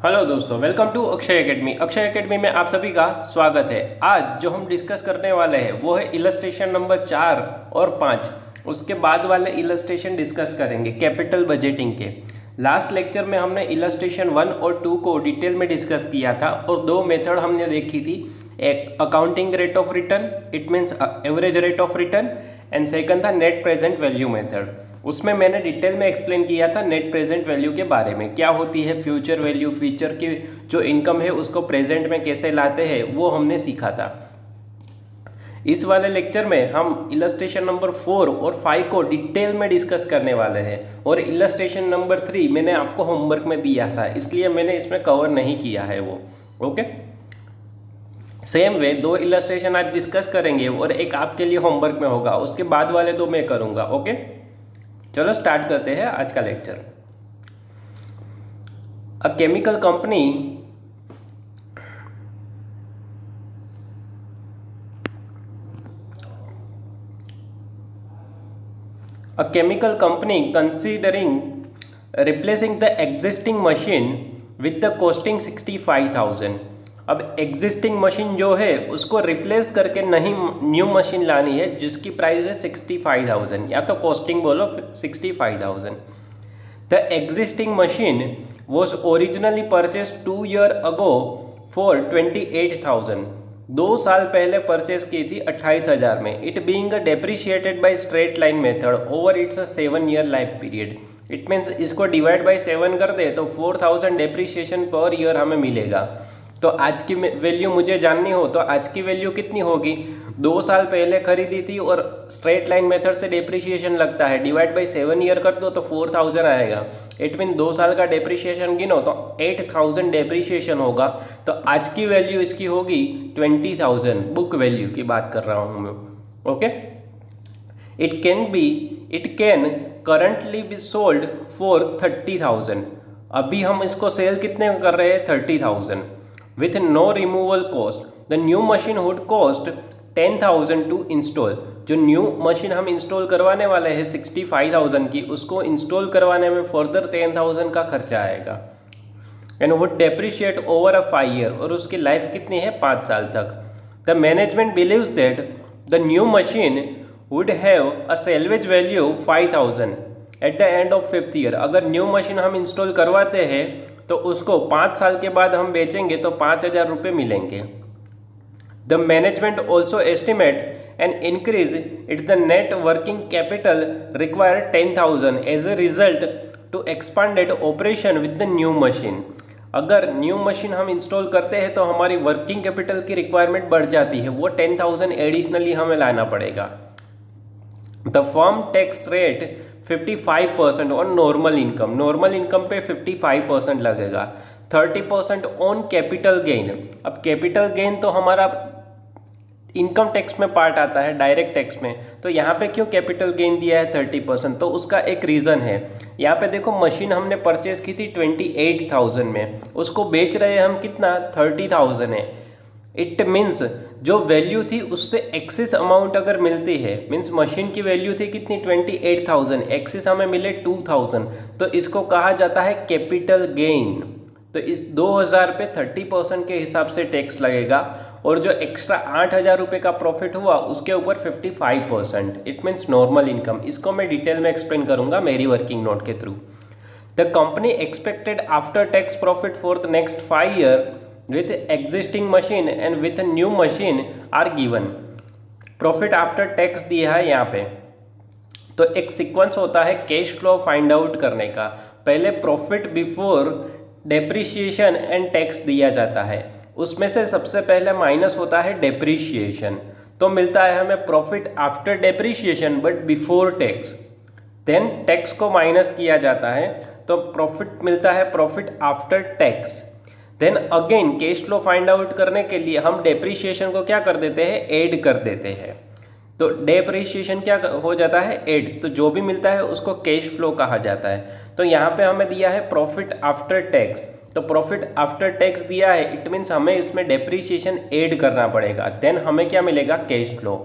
Hello दोस्तों, welcome to Akshay academy. Akshay academy में आप सभी का स्वागत है। आज जो हम डिस्कस करने वाले हैं वो है इलस्ट्रेशन नंबर 4 और 5। उसके बाद वाले इलस्ट्रेशन डिस्कस करेंगे कैपिटल बजटिंग के। लास्ट लेक्चर में हमने इलस्ट्रेशन 1 और 2 को डिटेल में डिस्कस किया था और दो मेथड हमने देखी थी। एक accounting rate of return, it means average rate of return, and second था नेट प्रेजेंट वैल्यू मेथड। उसमें मैंने डिटेल में एक्सप्लेन किया था नेट प्रेजेंट वैल्यू के बारे में, क्या होती है फ्यूचर वैल्यू, फ्यूचर की जो इनकम है उसको प्रेजेंट में कैसे लाते हैं वो हमने सीखा था। इस वाले लेक्चर में हम इलस्ट्रेशन नंबर 4 और 5 को डिटेल में डिस्कस करने वाले हैं और इलस्ट्रेशन नंबर 3 मैंने आपको होमवर्क में दिया था, इसलिए मैंने इसमें कवर नहीं किया है वो। ओके, सेम वे दो इलस्ट्रेशन आज डिस्कस करेंगे और एक आपके लिए होमवर्क में होगा, उसके बाद वाले दो मैं करूँगा। ओके, चलो स्टार्ट करते हैं आज का lecture. A chemical company considering replacing the existing machine with the costing 65,000। अब एग्जिस्टिंग मशीन जो है उसको रिप्लेस करके नहीं न्यू मशीन लानी है जिसकी प्राइस है 65,000, या तो कॉस्टिंग बोलो 65,000। The existing machine was originally purchase 2 years ago for 28,000। 2 साल पहले परचेज की थी 28,000 में। It being depreciated by straight line method over its a 7 year life period. It means इसको डिवाइड बाय 7 कर दे तो 4,000 डेप्रिशिएशन पर ईयर हमें मिलेगा। तो आज की वैल्यू मुझे जाननी हो तो आज की वैल्यू कितनी होगी? 2 साल पहले खरीदी थी और स्ट्रेट लाइन मेथड से डेप्रिशिएशन लगता है, डिवाइड बाय 7 year कर दो तो 4,000 आएगा। इट मीन 2 साल का डेप्रिशिएशन गिनो तो 8,000 डेप्रिशिएशन होगा। तो आज की वैल्यू इसकी होगी 20,000। बुक वैल्यू की बात कर रहा हूँ मैं। Okay, it can currently be sold for 30,000। अभी हम इसको सेल कितने कर रहे हैं? 30,000 with no removal cost। the new machine would cost 10,000 to install। जो न्यू मशीन हम इंस्टॉल करवाने वाले हैं 65,000 की, उसको इंस्टॉल करवाने में फर्दर 10,000 का खर्चा आएगा। And would depreciate over a 5 year, और उसकी लाइफ कितनी है? 5 साल तक। The management believes that the new machine would have a salvage value 5,000 eight the end of 5th year। अगर न्यू मशीन हम इंस्टॉल करवाते हैं तो उसको 5 साल के बाद हम बेचेंगे तो 5,000 रुपये मिलेंगे। The management also estimate an increase its the net working capital require 10,000 as a result to expanded operation with the new machine. अगर न्यू मशीन हम इंस्टॉल करते हैं तो हमारी वर्किंग कैपिटल की रिक्वायरमेंट बढ़ जाती है, वो 10,000 एडिशनली हमें लाना पड़ेगा। The firm tax rate 55% on normal income. Normal income पे 55% लगेगा। 30% ऑन कैपिटल गेन। अब कैपिटल गेन तो हमारा इनकम टैक्स में पार्ट आता है, डायरेक्ट टैक्स में, तो यहाँ पे क्यों कैपिटल गेन दिया है 30%? तो उसका एक रीज़न है। यहाँ पे देखो, मशीन हमने परचेज की थी 28,000 में, उसको बेच रहे हैं हम कितना? 30,000 है। इट मीन्स जो वैल्यू थी उससे एक्सेस अमाउंट अगर मिलती है, मीन्स मशीन की वैल्यू थी कितनी? 28,000, एक्सेस हमें मिले 2,000, तो इसको कहा जाता है कैपिटल गेन। तो इस 2,000 पे 30% के हिसाब से टैक्स लगेगा और जो एक्स्ट्रा 8,000 रुपये का प्रॉफिट हुआ उसके ऊपर 55%। It means normal income. इसको मैं डिटेल में एक्सप्लेन करूंगा मेरी वर्किंग नोट के through. The company expected after tax profit for the next 5 year with existing machine and with a new machine are given। Profit after tax दिया है यहाँ पे। तो एक सीक्वेंस होता है कैश फ्लो फाइंड आउट करने का। पहले profit before depreciation and tax दिया जाता है, उसमें से सबसे पहले माइनस होता है डेप्रिशिएशन, तो मिलता है हमें profit after depreciation but before tax. Then tax को माइनस किया जाता है तो प्रॉफिट मिलता है profit after tax. Then again cash flow find out करने के लिए हम डेप्रिशिएशन को क्या कर देते हैं? ऐड कर देते हैं। तो डेप्रिशिएशन क्या हो जाता है? ऐड। तो जो भी मिलता है उसको कैश फ्लो कहा जाता है। तो यहाँ पे हमें दिया है प्रॉफिट आफ्टर टैक्स, तो प्रॉफिट आफ्टर टैक्स दिया है, इट मीन्स हमें इसमें डेप्रिशिएशन ऐड करना पड़ेगा। देन हमें क्या मिलेगा? Cash flow.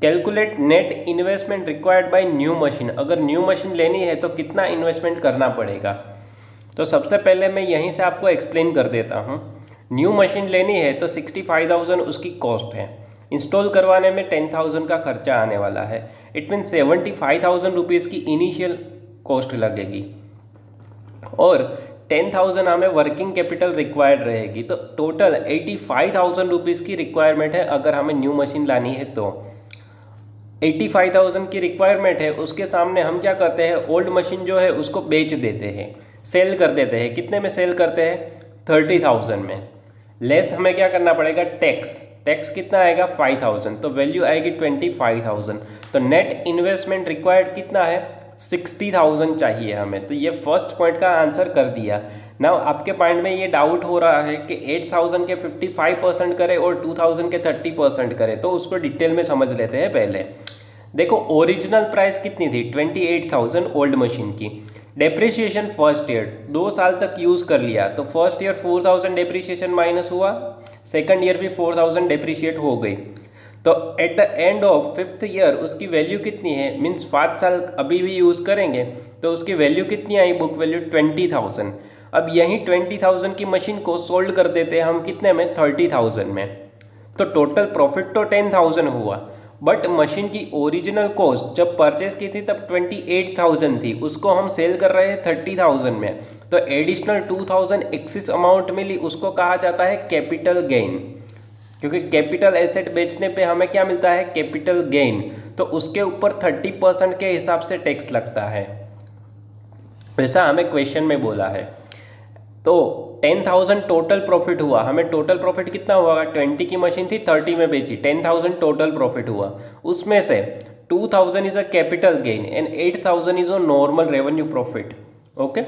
Calculate net investment required by new machine. अगर न्यू मशीन लेनी है तो कितना इन्वेस्टमेंट करना पड़ेगा? तो सबसे पहले मैं यहीं से आपको एक्सप्लेन कर देता हूँ। न्यू मशीन लेनी है तो 65,000 उसकी कॉस्ट है, इंस्टॉल करवाने में 10,000 का खर्चा आने वाला है। इट मीन 75,000 रुपीज़ की इनिशियल कॉस्ट लगेगी और 10,000 हमें वर्किंग कैपिटल रिक्वायर्ड रहेगी। तो टोटल 85,000 रुपीज़ की रिक्वायरमेंट है अगर हमें न्यू मशीन लानी है तो। 85,000 की रिक्वायरमेंट है, उसके सामने हम क्या करते हैं, ओल्ड मशीन जो है उसको बेच देते हैं, सेल कर देते हैं। कितने में सेल करते हैं? 30,000 में। लेस हमें क्या करना पड़ेगा? टैक्स कितना आएगा? 5,000, तो वैल्यू आएगी 25,000। तो नेट इन्वेस्टमेंट रिक्वायर्ड कितना है? 60,000 चाहिए हमें। तो ये फर्स्ट पॉइंट का आंसर कर दिया। नाउ आपके माइंड में ये डाउट हो रहा है कि 8,000 के 55% करें और 2,000 के 30% करें, तो उसको डिटेल में समझ लेते हैं पहले। देखो ओरिजिनल प्राइस कितनी थी? 28,000 ओल्ड मशीन की। डेप्रिसिएशन फर्स्ट ईयर 2 साल तक यूज़ कर लिया तो फर्स्ट ईयर 4,000 डेप्रिसिएशन माइनस हुआ, सेकंड ईयर भी 4,000 डेप्रिशिएट हो गई। तो eight the end of 5th year उसकी वैल्यू कितनी है? मीन्स 5 साल अभी भी यूज़ करेंगे तो उसकी वैल्यू कितनी आई? Book value 20,000। अब यही 20,000 की मशीन को सोल्ड कर देते हैं हम कितने में? 30,000 में। तो टोटल प्रॉफिट तो 10,000 हुआ, बट मशीन की ओरिजिनल कॉस्ट जब परचेज की थी तब 28,000 थी, उसको हम सेल कर रहे हैं 30,000 में। तो एडिशनल 2,000 एक्सिस अमाउंट मिली, उसको कहा जाता है कैपिटल गेन, क्योंकि कैपिटल एसेट बेचने पे हमें क्या मिलता है? Capital gain. तो उसके ऊपर 30% के हिसाब से टैक्स लगता है, वैसा हमें क्वेश्चन में बोला है। तो 10,000 टोटल प्रॉफिट हुआ, हमें टोटल प्रॉफिट कितना हुआ? 20 की मशीन थी, 30 में बेची, 10,000 टोटल प्रॉफिट हुआ। उसमें से 2,000 is a capital gain and 8,000 is a normal revenue profit. Okay,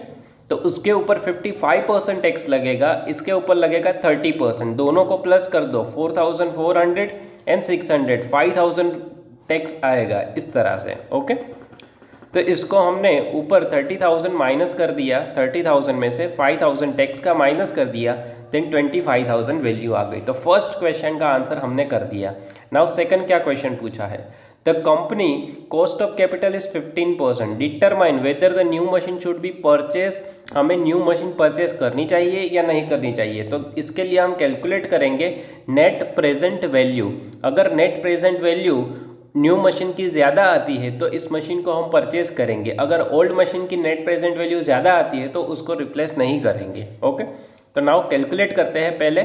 तो उसके ऊपर 55% टैक्स लगेगा, इसके ऊपर लगेगा 30%। दोनों को प्लस कर दो, 4,400 एंड 600, 5,000 टैक्स आएगा इस तरह से। ओके, तो इसको हमने ऊपर 30,000 माइनस कर दिया, 30,000 में से 5,000 टैक्स का माइनस कर दिया, देन 25,000 वैल्यू आ गई। तो फर्स्ट क्वेश्चन का आंसर हमने कर दिया। नाउ सेकंड क्या क्वेश्चन पूछा है? The company cost of capital is 15%, determine whether the new machine should be purchase. हमें न्यू मशीन परचेज करनी चाहिए या नहीं करनी चाहिए? तो इसके लिए हम कैलकुलेट करेंगे नेट प्रेजेंट वैल्यू। अगर net present value new machine की ज़्यादा आती है तो इस मशीन को हम परचेज करेंगे, अगर ओल्ड मशीन की नेट प्रेजेंट वैल्यू ज़्यादा आती है तो उसको रिप्लेस नहीं करेंगे। ओके, तो नाउ कैलकुलेट करते हैं पहले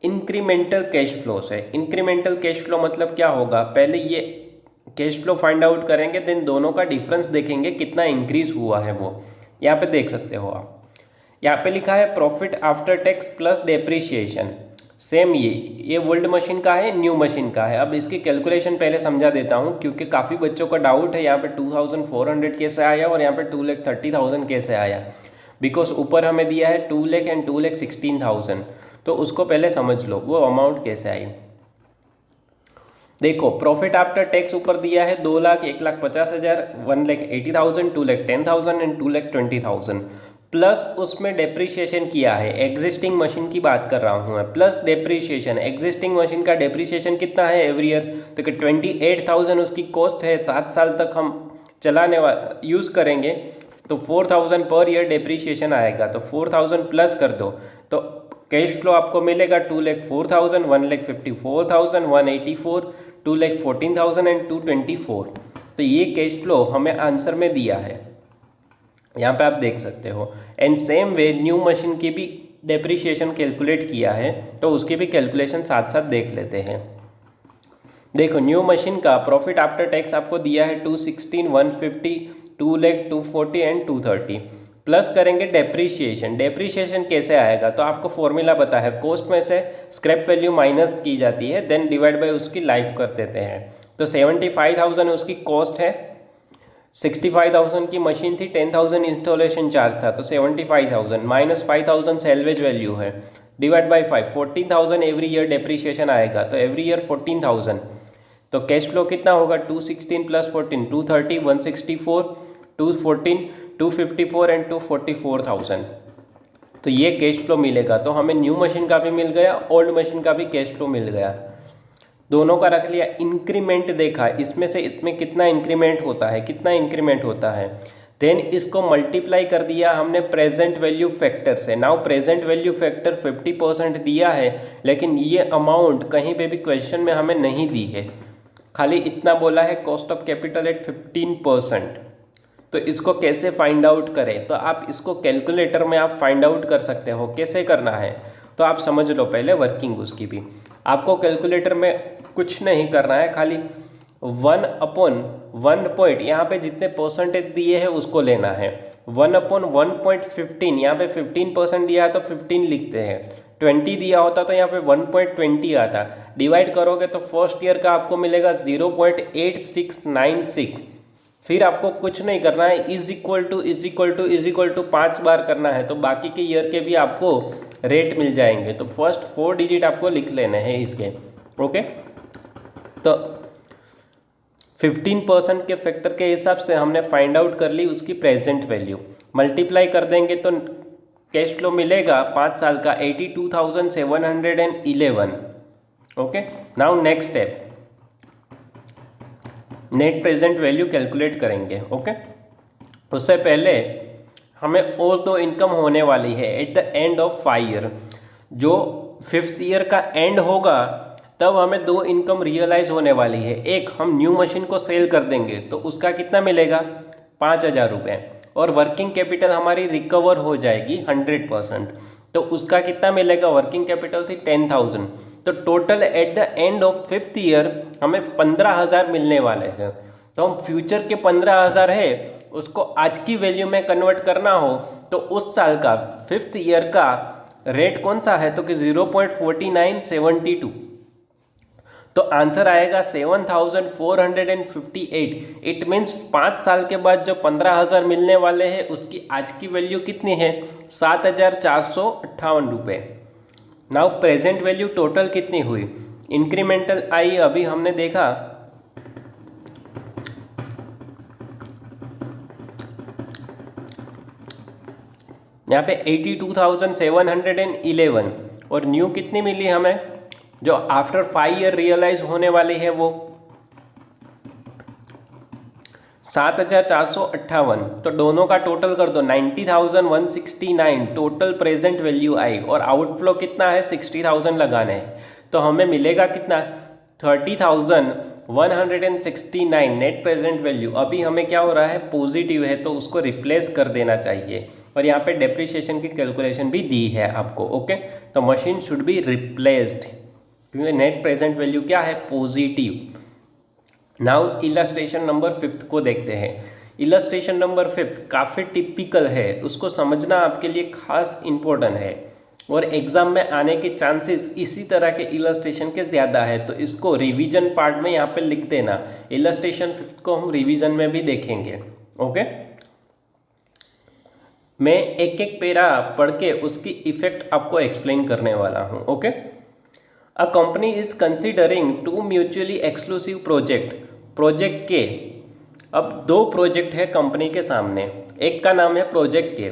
इंक्रीमेंटल कैश फ्लो से। इंक्रीमेंटल कैश फ्लो मतलब क्या होगा? पहले ये कैश फ्लो फाइंड आउट करेंगे, देन दोनों का डिफरेंस देखेंगे कितना इंक्रीज हुआ है वो। यहाँ पे देख सकते हो आप, यहाँ पे लिखा है profit after tax plus depreciation. Same ये ओल्ड मशीन का है, न्यू मशीन का है। अब इसकी कैलकुलेशन पहले समझा देता हूँ, क्योंकि काफ़ी बच्चों का डाउट है यहाँ पे 2,400 कैसे आया और यहाँ पे 2,30,000 कैसे आया। बिकॉज ऊपर हमें दिया है 2 लाख एंड 2,16,000, तो उसको पहले समझ लो वो अमाउंट कैसे आई। देखो प्रॉफिट आफ्टर टैक्स ऊपर दिया है 2 लाख, 1,50,000, 1,80,000, 2,10,000 एंड 2,20,000, प्लस उसमें डेप्रिसिएशन किया है। एग्जिस्टिंग मशीन की बात कर रहा हूँ मैं, प्लस डेप्रिसिएशन। एग्जिस्टिंग मशीन का डेप्रिसिएशन कितना है एवरी ईयर? तो कि 28,000 उसकी कॉस्ट है, 7 साल तक हम चलाने यूज़ करेंगे, तो 4,000 पर ईयर डेप्रिसिएशन आएगा। तो 4,000 प्लस कर दो तो कैश फ्लो आपको मिलेगा 2,04,000, 1,54,000, 184, 2,14,000 एंड 224। तो ये कैश फ्लो हमें आंसर में दिया है, यहाँ पे आप देख सकते हो। And same way new machine की भी डेप्रिसिएशन कैलकुलेट किया है, तो उसकी भी कैलकुलेशन साथ साथ देख लेते हैं। देखो न्यू मशीन का प्रॉफिट आफ्टर टैक्स आपको दिया है 216, 150, 2 लाख, 240 एंड 230, प्लस करेंगे डेप्रिसिएशन। डेप्रिसिएशन कैसे आएगा? तो आपको फॉर्मूला पता है, कॉस्ट में से स्क्रैप वैल्यू माइनस की जाती है, देन डिवाइड बाय उसकी लाइफ कर देते हैं। तो 75,000 उसकी कॉस्ट है, 65,000 की मशीन थी, 10,000 इंस्टॉलेशन चार्ज था, तो 75,000 माइनस 5,000 सेल्वेज वैल्यू है, divide by 5, 14,000 every year depreciation आएगा, तो एवरी ईयर 14,000। तो कैश फ्लो कितना होगा? 216 प्लस 14, 230, 164, 214, 254 एंड 244,000। तो ये कैश फ्लो मिलेगा। तो हमें न्यू मशीन का भी मिल गया, ओल्ड मशीन का भी कैश फ्लो मिल गया, दोनों का रख लिया। इंक्रीमेंट देखा, इसमें से इसमें कितना इंक्रीमेंट होता है, कितना इंक्रीमेंट होता है? देन इसको मल्टीप्लाई कर दिया हमने प्रेजेंट वैल्यू फैक्टर से। नाउ प्रेजेंट वैल्यू फैक्टर 50% दिया है, लेकिन ये अमाउंट कहीं पे भी क्वेश्चन में हमें नहीं दी है, खाली इतना बोला है कॉस्ट ऑफ कैपिटल एट 15%। तो इसको कैसे फाइंड आउट करें, तो आप इसको कैलकुलेटर में आप फाइंड आउट कर सकते हो। कैसे करना है तो आप समझ लो पहले वर्किंग उसकी भी। आपको कैलकुलेटर में कुछ नहीं करना है, खाली 1/1 पॉइंट यहाँ पे जितने परसेंटेज दिए हैं उसको लेना है। 1/1.15 यहाँ पे 15% दिया है तो 15 लिखते हैं। 20 दिया होता तो यहाँ पे 1.20 आता। डिवाइड करोगे तो फर्स्ट ईयर का आपको मिलेगा 0.8696। फिर आपको कुछ नहीं करना है, इज इक्वल टू 5 बार करना है, तो बाकी के ईयर के भी आपको रेट मिल जाएंगे। तो फर्स्ट 4 डिजिट आपको लिख लेने हैं इसके। ओके, तो 15% के फैक्टर के हिसाब से हमने फाइंड आउट कर ली उसकी प्रेजेंट वैल्यू। मल्टीप्लाई कर देंगे तो कैश फ्लो मिलेगा 5 साल का 82,711। Okay, now next step, net present value calculate करेंगे। ओके, उससे पहले हमें और दो इनकम होने वाली है eight the end of 5 year. जो 5th ईयर का एंड होगा तब हमें दो इनकम रियलाइज होने वाली है। एक, हम न्यू मशीन को सेल कर देंगे तो उसका कितना मिलेगा 5,000 रुपये, और वर्किंग कैपिटल हमारी रिकवर हो जाएगी 100%, तो उसका कितना मिलेगा, वर्किंग कैपिटल थी 10,000। तो total eight the end of 5th year हमें 15,000 मिलने वाले हैं। तो हम फ्यूचर के 15,000 है उसको आज की वैल्यू में कन्वर्ट करना हो तो उस साल का 5th ईयर का रेट कौन सा है, तो कि 0.4972। तो आंसर आएगा 7,458। इट मीन्स 5 साल के बाद जो 15,000 मिलने वाले हैं उसकी आज की वैल्यू कितनी है, 7,458 रुपये। नाउ प्रेजेंट वैल्यू टोटल कितनी हुई, इंक्रीमेंटल आई अभी हमने देखा यहाँ पे 82,711, और न्यू कितनी मिली हमें जो आफ्टर 5 ईयर रियलाइज होने वाली है वो 7,458। तो दोनों का टोटल कर दो 90,169 टोटल प्रेजेंट वैल्यू आई, और आउटफ्लो कितना है 60,000 लगाने हैं। तो हमें मिलेगा कितना 30,169 नेट प्रेजेंट वैल्यू। अभी हमें क्या हो रहा है पॉजिटिव है तो उसको रिप्लेस कर देना चाहिए, और यहाँ पे डेप्रिसिएशन की कैलकुलेशन भी दी है आपको। ओके, तो मशीन शुड बी रिप्लेस्ड क्योंकि नेट प्रेजेंट वैल्यू क्या है पॉजिटिव। नाउ इलस्ट्रेशन नंबर 5 को देखते हैं। इलस्ट्रेशन नंबर 5 काफ़ी टिपिकल है, उसको समझना आपके लिए खास इम्पोर्टेंट है, और एग्जाम में आने के चांसेस इसी तरह के इलस्ट्रेशन के ज़्यादा है। तो इसको रिवीजन पार्ट में यहाँ पे लिख देना। इलस्ट्रेशन 5 को हम रिवीजन में भी देखेंगे। ओके, मैं एक एक पेरा पढ़ के उसकी इफेक्ट आपको एक्सप्लेन करने वाला हूँ। Okay, a company is considering 2 mutually exclusive project के। अब 2 प्रोजेक्ट है कंपनी के सामने, एक का नाम है project K.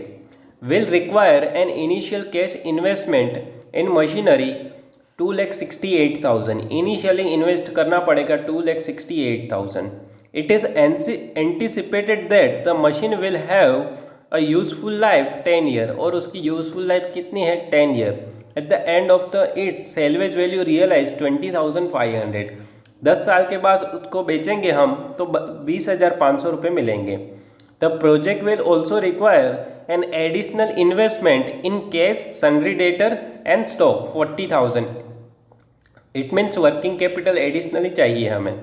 Will require an initial cash investment in machinery 2,68,000। Initially invest करना पड़ेगा 2,68,000। It is anticipated that the machine will have a useful life 10 year, और उसकी यूजफुल लाइफ कितनी है 10 year. At the end of the it salvage value realise 20,500। 10 साल के बाद उसको बेचेंगे हम तो 20,500 रुपये मिलेंगे। The project will also require an additional investment in cash sundry debtor and stock 40,000। It means working capital additionally चाहिए हमें।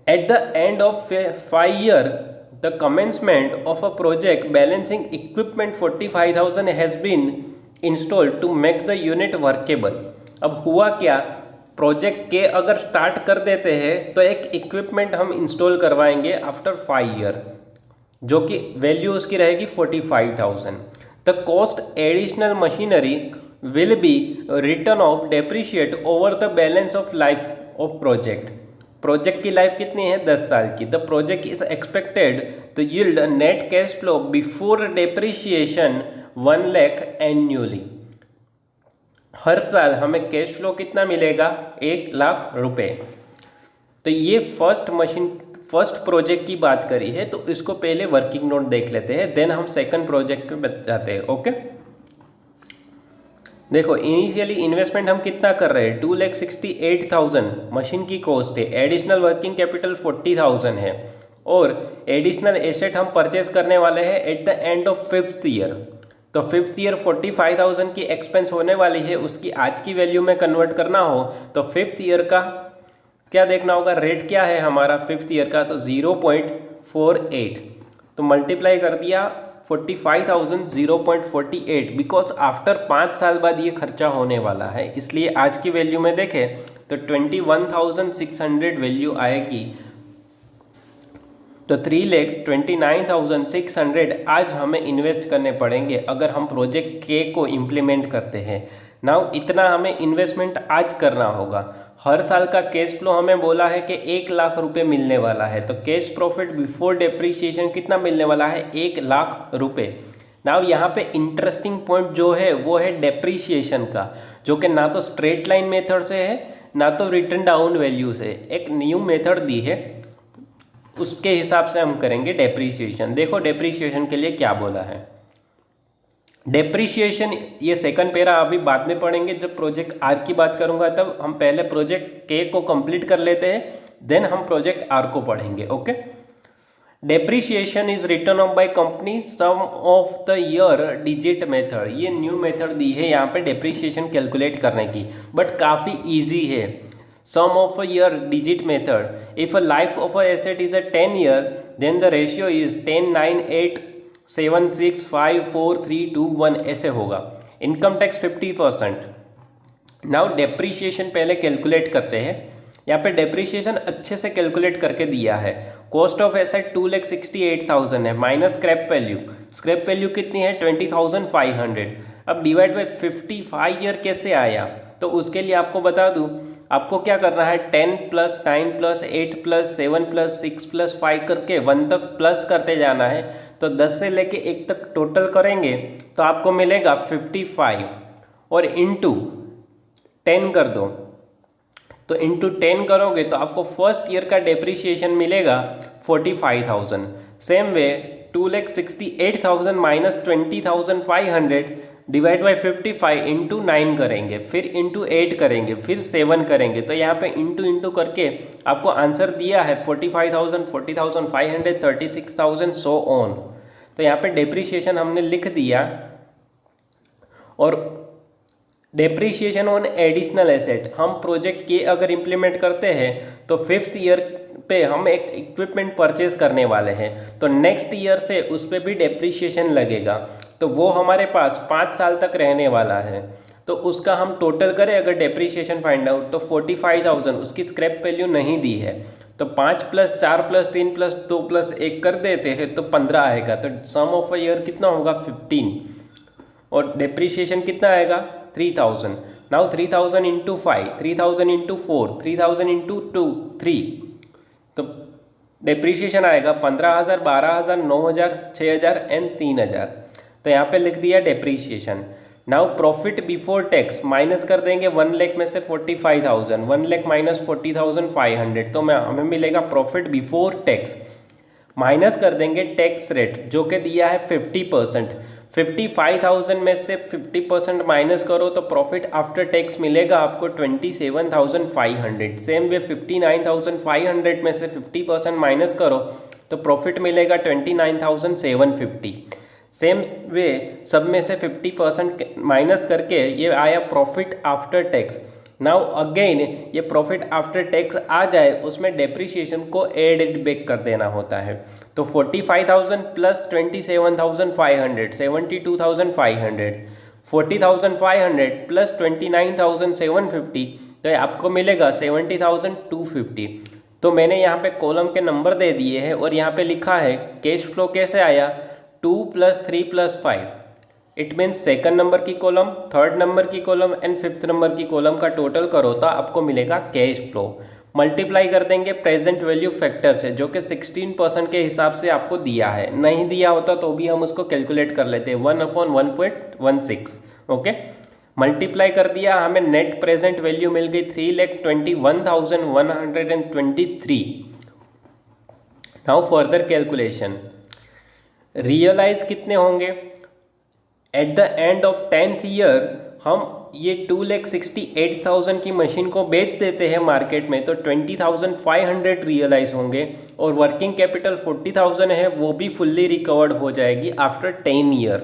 Eight the end of 5 year the commencement of a project balancing equipment 45,000 has been installed to make the unit workable। अब हुआ क्या, project के अगर start कर देते हैं तो एक इक्विपमेंट हम इंस्टॉल करवाएंगे आफ्टर 5 ईयर, जो कि वैल्यू उसकी रहेगी 45,000। The cost additional machinery will be return of depreciate over the balance of life of project. Project की लाइफ कितनी है 10 साल की। The project is expected to yield net cash flow before depreciation 1 lakh annually. हर साल हमें कैश फ्लो कितना मिलेगा 1 लाख रुपए। तो ये फर्स्ट मशीन फर्स्ट प्रोजेक्ट की बात करी है तो इसको पहले वर्किंग नोट देख लेते हैं, देन हम सेकंड प्रोजेक्ट पे जाते हैं। ओके, देखो इनिशियली इन्वेस्टमेंट हम कितना कर रहे हैं, 2,68,000 मशीन की कॉस्ट है, एडिशनल वर्किंग कैपिटल 40,000 है, और एडिशनल एसेट हम परचेस करने वाले हैं eight the end of 5th year. तो 5th ईयर 45,000 की एक्सपेंस होने वाली है, उसकी आज की वैल्यू में कन्वर्ट करना हो तो 5th ईयर का क्या देखना होगा, रेट क्या है हमारा 5th ईयर का, तो 0.48, तो मल्टीप्लाई कर दिया 45,000 0.48, बिकॉज आफ्टर 5 साल बाद ये खर्चा होने वाला है, इसलिए आज की वैल्यू में देखें तो 21,600 वैल्यू आएगी। तो 3,29,600 आज हमें इन्वेस्ट करने पड़ेंगे अगर हम प्रोजेक्ट के को इम्प्लीमेंट करते हैं। नाउ इतना हमें इन्वेस्टमेंट आज करना होगा। हर साल का कैश फ्लो हमें बोला है कि 1 लाख रुपए मिलने वाला है, तो कैश प्रॉफिट बिफोर डेप्रीशिएशन कितना मिलने वाला है, 1 लाख रुपए। नाउ यहाँ पे इंटरेस्टिंग पॉइंट जो है वो है डेप्रीशिएशन का, जो कि ना तो स्ट्रेट लाइन मेथड से है ना तो रिटर्न डाउन वैल्यू से, एक न्यू मेथड दी है, उसके हिसाब से हम करेंगे डेप्रीशिएशन। देखो डेप्रीशिएशन के लिए क्या बोला है, डेप्रीशिएशन ये सेकंड पैरा अभी बाद में पढ़ेंगे, जब प्रोजेक्ट आर की बात करूंगा तब हम पहले प्रोजेक्ट के को कंप्लीट कर लेते हैं, देन हम प्रोजेक्ट आर को पढ़ेंगे। Okay, depreciation is written off by company sum of the year digit method, ये न्यू मेथड दी है यहाँ पे डेप्रीशिएशन कैलकुलेट करने की, बट काफ़ी ईजी है। Sum of a year digit method, if a life of a asset is a 10 year then the ratio is 10, 9, 8, 7, 6, 5, 4, 3, 2, 1 ऐसे होगा। Income tax 50%। नाउ डेप्रीशिएशन पहले कैलकुलेट करते हैं। यहाँ पे डेप्रीशिएशन अच्छे से कैलकुलेट करके दिया है। कॉस्ट ऑफ एसेट 2,68,000 है, minus scrap value, scrap value कितनी है 20,500। अब डिवाइड बाई 55 ईयर कैसे आया, तो उसके लिए आपको बता दूं, आपको क्या करना है 10 + 9 + 8 + 7 + 6 + 5 करके 1 तक प्लस करते जाना है। तो 10 से लेके 1 तक टोटल करेंगे तो आपको मिलेगा 55 और इंटू 10 कर दो, तो इंटू 10 करोगे तो आपको फर्स्ट ईयर का डेप्रीशिएशन मिलेगा 45,000। Same way 2,68,000 minus 20,500 divide by 55 into 9 करेंगे, फिर इंटू 8 करेंगे, फिर 7 करेंगे, तो यहाँ पे इंटू करके आपको आंसर दिया है 45,000, 40,500, 36,000 सो ऑन। तो यहाँ पे डेप्रीशिएशन हमने लिख दिया। और डेप्रीशिएशन ऑन एडिशनल एसेट, हम प्रोजेक्ट के अगर इम्प्लीमेंट करते हैं तो 5th ईयर पे हम एक इक्विपमेंट परचेज करने वाले हैं, तो नेक्स्ट ईयर से उस पर भी डेप्रीशिएशन लगेगा, तो वो हमारे पास 5 साल तक रहने वाला है। तो उसका हम टोटल करें अगर डेप्रीशिएशन फाइंड आउट, तो 45,000 उसकी स्क्रैप वैल्यू नहीं दी है, तो 5 + 4 + 3 + 2 + 1 कर देते हैं तो 15 आएगा। तो सम ऑफ अ ईयर कितना होगा 15, और डेप्रीशिएशन कितना आएगा 3,000। नाउ 3,000 इंटू 5, 3,000 इंटू 4, 3,000 इंटू 2, 3, तो डेप्रीशिएशन आएगा 15,000, 12,000, 9,000, 6,000 एंड 3,000। तो यहाँ पे लिख दिया depreciation. Now profit before tax minus कर देंगे 1 लाख में से 45,000, 1 लाख माइनस 40,500, तो हमें मिलेगा प्रॉफिट बिफोर टैक्स, माइनस कर देंगे टैक्स रेट जो कि दिया है 50%। 55,000 में से 50% माइनस करो तो प्रॉफिट आफ्टर टैक्स मिलेगा आपको 27,500। सेम वे 59,500 में से 50% माइनस करो तो प्रॉफिट मिलेगा 29,750। सेम वे सब में से 50% माइनस करके ये आया profit after tax. Now again ये प्रॉफिट आफ्टर टैक्स आ जाए उसमें डेप्रीशिएशन को एडेड बैक कर देना होता है। तो 45,000 प्लस 27,500 72,500, 40,500 प्लस 29,750, तो आपको मिलेगा 70,250। तो मैंने यहाँ पे कॉलम के नंबर दे दिए हैं और यहाँ पे लिखा है कैश फ्लो कैसे आया 2 + 3 + 5। इट मीन्स सेकंड नंबर की कॉलम, थर्ड नंबर की कॉलम एंड 5th नंबर की कॉलम का टोटल करो तो आपको मिलेगा कैश फ्लो। मल्टीप्लाई कर देंगे प्रेजेंट वैल्यू फैक्टर से जो कि 16% के हिसाब से आपको दिया है, नहीं दिया होता तो भी हम उसको कैलकुलेट कर लेते हैं 1/1.16। ओके, मल्टीप्लाई कर दिया, हमें नेट प्रेजेंट वैल्यू मिल गई 3,21,123। नाउ फर्दर कैलकुलेशन, रियलाइज कितने होंगे eight the end of 10th year. हम ये 2,68,000 की मशीन को बेच देते हैं मार्केट में तो 20,500 रियलाइज होंगे, और वर्किंग कैपिटल 40,000 है वो भी फुल्ली रिकवर्ड हो जाएगी आफ्टर 10 ईयर,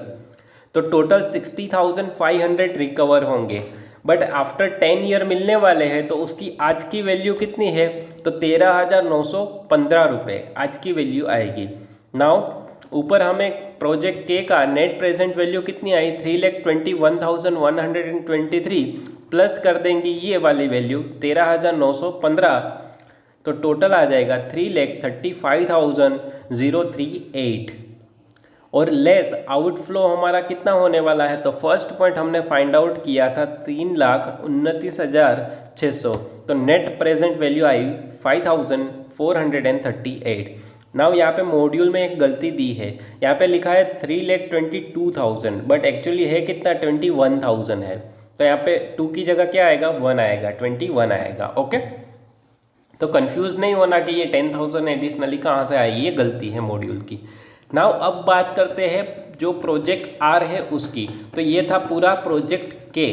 तो टोटल 60,500 रिकवर होंगे। बट आफ्टर 10 ईयर मिलने वाले हैं तो उसकी आज की वैल्यू कितनी है, तो 13,915 रुपये आज की वैल्यू आएगी। नाउ ऊपर हमें प्रोजेक्ट के का नेट प्रेजेंट वैल्यू कितनी आई, 3,21,123 प्लस कर देंगे ये वाली वैल्यू 13,915, तो टोटल आ जाएगा 3,35,038, और लेस आउटफ्लो हमारा कितना होने वाला है, तो फर्स्ट पॉइंट हमने फाइंड आउट किया था 3,29,600, तो नेट प्रेजेंट वैल्यू आई 5,438। नाउ यहाँ पे मॉड्यूल में एक गलती दी है, यहाँ पे लिखा है 3,22,000 बट एक्चुअली है कितना 21,000 है, तो यहाँ पे 2 की जगह क्या आएगा 1 आएगा, 21 आएगा। ओके, तो कंफ्यूज नहीं होना कि ये 10,000 एडिशनली कहाँ से आई, ये गलती है मॉड्यूल की। नाउ अब बात करते हैं जो प्रोजेक्ट आर है उसकी, तो ये था पूरा प्रोजेक्ट के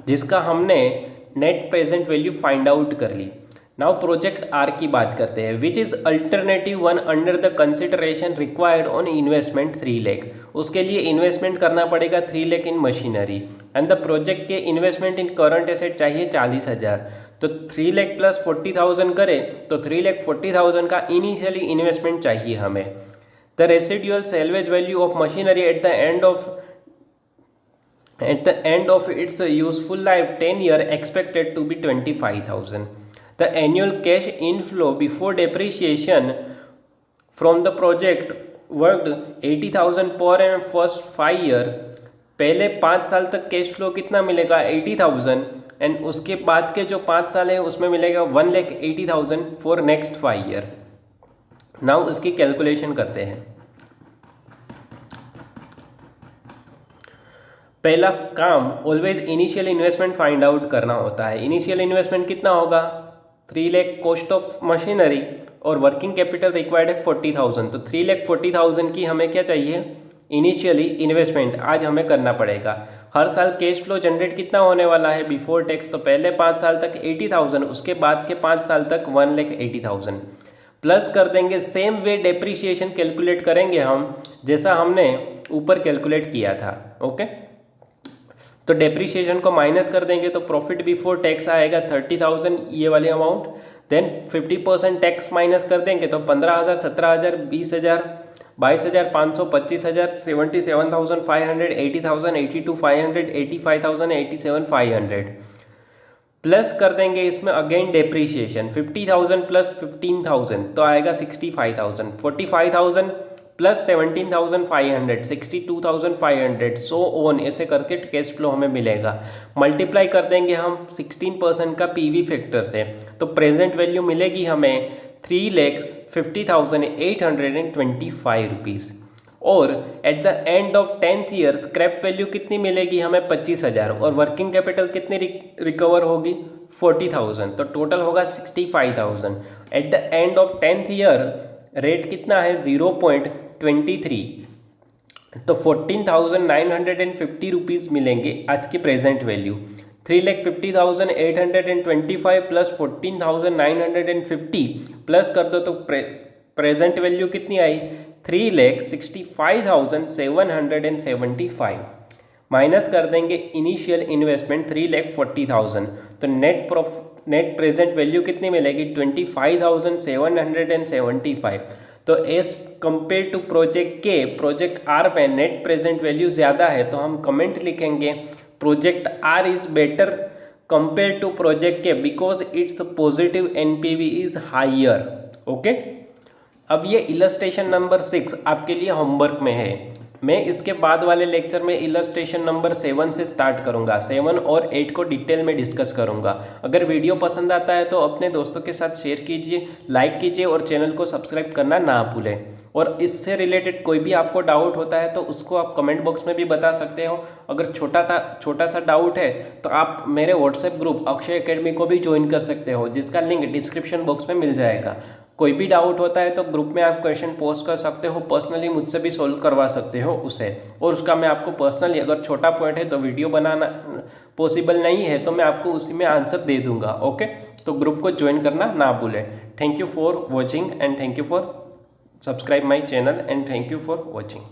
जिसका हमने net present value find out कर ली। नाउ प्रोजेक्ट आर की बात करते हैं, which is alternative one under the consideration required on investment 3 lakh. उसके लिए इन्वेस्टमेंट करना पड़ेगा 3 लाख इन मशीनरी, एंड द प्रोजेक्ट के इन्वेस्टमेंट इन करंट एसेट चाहिए 40,000, तो 3 लाख प्लस 40,000 करें तो 3,40,000 का इनिशियली इन्वेस्टमेंट चाहिए हमें। The residual salvage value of machinery at the end of its useful life 10 year expected to be 25,000। The annual cash inflow before depreciation from the project worked 80,000 per annum first 5 year। पहले 5 साल तक cash flow कितना मिलेगा 80,000, and उसके बाद के जो 5 साल है उसमें मिलेगा 1,80,000 फॉर नेक्स्ट 5 ईयर। नाउ इसकी कैलकुलेशन करते हैं। पहला काम always initial investment find out करना होता है। इनिशियल इन्वेस्टमेंट कितना होगा 3 लाख कॉस्ट ऑफ मशीनरी, और वर्किंग कैपिटल रिक्वायर्ड है 40,000, तो 3,40,000 की हमें क्या चाहिए इनिशियली इन्वेस्टमेंट आज हमें करना पड़ेगा। हर साल कैश फ्लो जनरेट कितना होने वाला है बिफोर टैक्स, तो पहले 5 साल तक 80,000, उसके बाद के 5 साल तक 1,80,000 प्लस कर देंगे। सेम वे डेप्रीशिएशन कैलकुलेट करेंगे हम जैसा हमने ऊपर कैलकुलेट किया था। ओके, तो डेप्रीशिएशन को माइनस कर देंगे तो प्रॉफिट बिफोर टैक्स आएगा 30,000 ये वाली अमाउंट, देन 50% टैक्स माइनस कर देंगे तो 15,000, 17,000, 20,000, 22,500, 25,000, 77,500, 80,000, 82,500, 85,000, 87,500 प्लस कर देंगे इसमें अगेन डेप्रीशिएशन 50,000 प्लस 15,000 तो आएगा 65,000, 45,000 प्लस 17,500, 62,500 सो ऑन, ऐसे करके कैश फ्लो हमें मिलेगा। मल्टीप्लाई कर देंगे हम 16% का पीवी फैक्टर से, तो प्रेजेंट वैल्यू मिलेगी हमें 3,50,825 रुपीज़। और eight the end of 10th year scrap value कितनी मिलेगी हमें 25,000, और वर्किंग कैपिटल कितनी रिकवर होगी 40,000, तो टोटल होगा 65,000। Eight the end of 10th year rate कितना है 0.23, तो 14,950 रुपीज़ मिलेंगे आज की प्रेजेंट वैल्यू। 3,50,825 प्लस 14,950 प्लस कर दो तो प्रेजेंट वैल्यू कितनी आई 3,65,775 माइनस कर देंगे इनिशियल इन्वेस्टमेंट 3,40,000, तो नेट प्रेजेंट वैल्यू कितनी मिलेगी 25,775। तो as compare to project R में नेट प्रेजेंट वैल्यू ज़्यादा है, तो हम कमेंट लिखेंगे project R is better compare to project K because it's positive NPV is higher. Okay, अब ये इलस्ट्रेशन नंबर 6 आपके लिए होमवर्क में है। मैं इसके बाद वाले लेक्चर में इलस्ट्रेशन नंबर 7 से स्टार्ट करूंगा, 7 और 8 को डिटेल में डिस्कस करूंगा। अगर वीडियो पसंद आता है तो अपने दोस्तों के साथ शेयर कीजिए, लाइक कीजिए और चैनल को सब्सक्राइब करना ना भूलें। और इससे रिलेटेड कोई भी आपको डाउट होता है तो उसको आप कमेंट बॉक्स में भी बता सकते हो। अगर छोटा सा डाउट है तो आप मेरे व्हाट्सएप ग्रुप अक्षय एकेडमी को भी ज्वाइन कर सकते हो, जिसका लिंक डिस्क्रिप्शन बॉक्स में मिल जाएगा। कोई भी डाउट होता है तो ग्रुप में आप क्वेश्चन पोस्ट कर सकते हो, पर्सनली मुझसे भी सोल्व करवा सकते हो उसे, और उसका मैं आपको पर्सनली, अगर छोटा पॉइंट है तो वीडियो बनाना पॉसिबल नहीं है तो मैं आपको उसी में आंसर दे दूंगा। ओके, तो ग्रुप को ज्वाइन करना ना भूलें। Thank you for watching and thank you for subscribe my channel and thank you for watching.